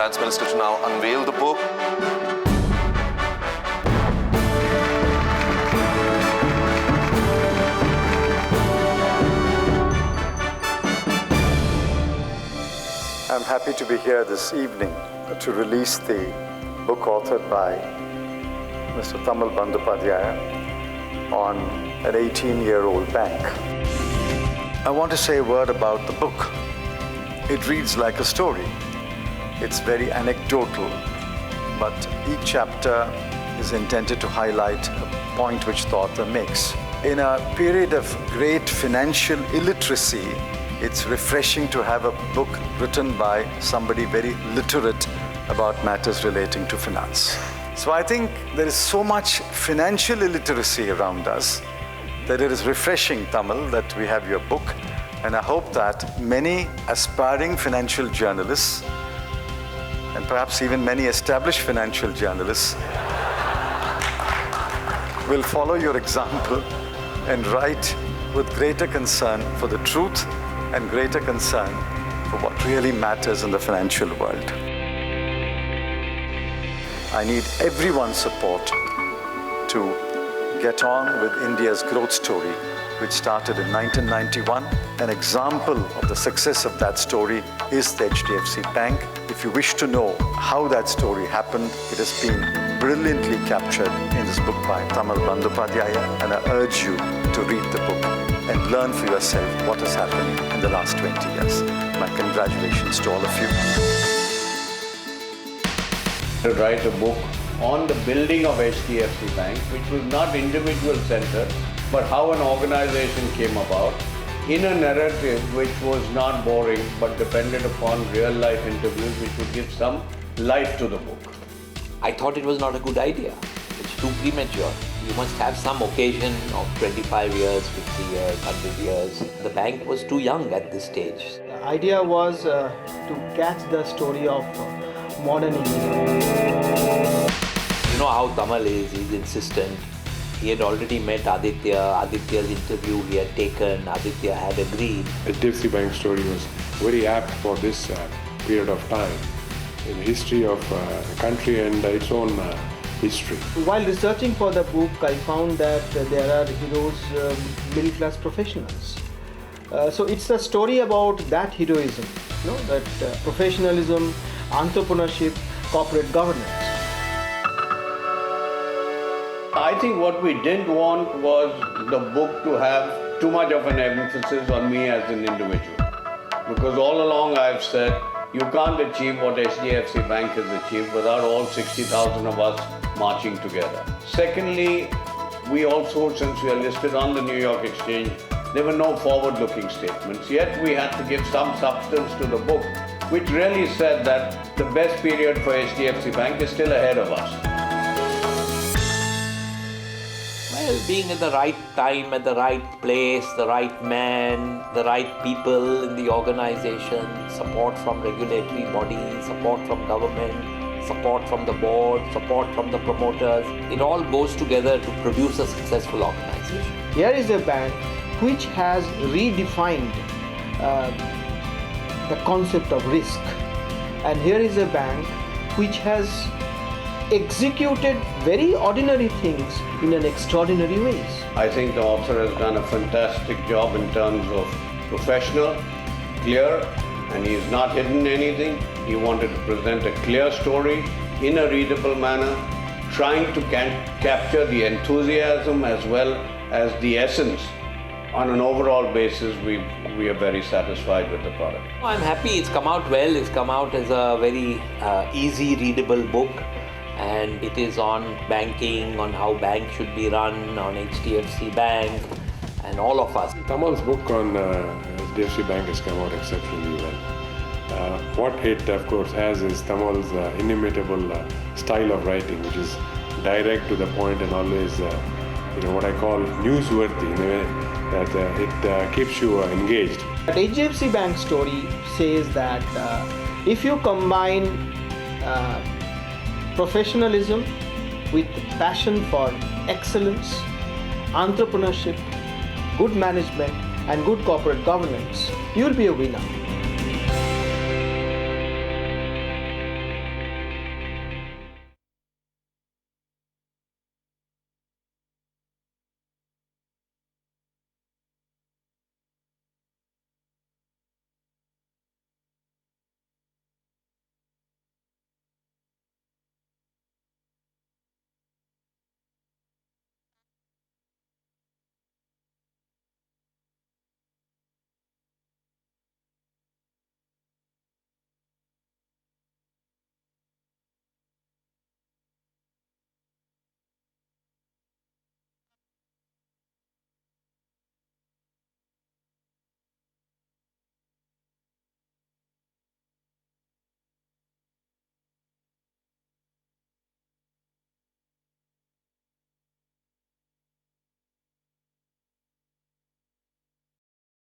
Finance Minister to now unveil the book. I'm happy to be here this evening to release the book authored by Mr. Tamal Bandyopadhyaya on an 18-year-old bank. I want to say a word about the book. It reads like a story. It's very anecdotal, but each chapter is intended to highlight a point which the author makes. In a period of great financial illiteracy, it's refreshing to have a book written by somebody very literate about matters relating to finance. So I think there is so much financial illiteracy around us that it is refreshing, Tamal, that we have your book. And I hope that many aspiring financial journalists, and perhaps even many established financial journalists, will follow your example and write with greater concern for the truth and greater concern for what really matters in the financial world. I need everyone's support to get on with India's growth story, which started in 1991. An example of the success of that story is the HDFC Bank. If you wish to know how that story happened, it has been brilliantly captured in this book by Tamal Bandyopadhyaya, and I urge you to read the book and learn for yourself what has happened in the last 20 years. My congratulations to all of you. To write a book on the building of HDFC Bank, which was not individual centered, but how an organization came about in a narrative which was not boring but depended upon real life interviews which would give some life to the book. I thought it was not a good idea. It's too premature. You must have some occasion of 25 years, 50 years, 100 years. The bank was too young at this stage. The idea was to catch the story of modern India. You know how Tamal is, he's insistent. He had already met Aditya. Aditya's interview he had taken. Aditya had agreed. HDFC Bank story was very apt for this period of time in the history of the country and its own history. While researching for the book, I found that there are heroes, middle-class professionals. So it's a story about that heroism, that professionalism, entrepreneurship, corporate governance. I think what we didn't want was the book to have too much of an emphasis on me as an individual. Because all along I've said, you can't achieve what HDFC Bank has achieved without all 60,000 of us marching together. Secondly, we also, since we are listed on the New York Exchange, there were no forward-looking statements. Yet we had to give some substance to the book, which really said that the best period for HDFC Bank is still ahead of us. Well, being at the right time, at the right place, the right man, the right people in the organization, support from regulatory bodies, support from government, support from the board, support from the promoters. It all goes together to produce a successful organization. Here is a bank which has redefined the concept of risk. And here is a bank which has executed very ordinary things in an extraordinary ways. I think the author has done a fantastic job in terms of professional, clear, and he's not hidden anything. He wanted to present a clear story in a readable manner, trying to capture the enthusiasm as well as the essence. On an overall basis, we are very satisfied with the product. I'm happy it's come out well. It's come out as a very easy readable book. And it is on banking, on how banks should be run, on HDFC Bank, and all of us. Tamal's book on HDFC Bank has come out exceptionally well. What it, of course, has is Tamal's inimitable style of writing, which is direct to the point and always, what I call newsworthy in a way that it keeps you engaged. The HDFC Bank story says that if you combine professionalism with passion for excellence, entrepreneurship, good management, and good corporate governance, you will be a winner.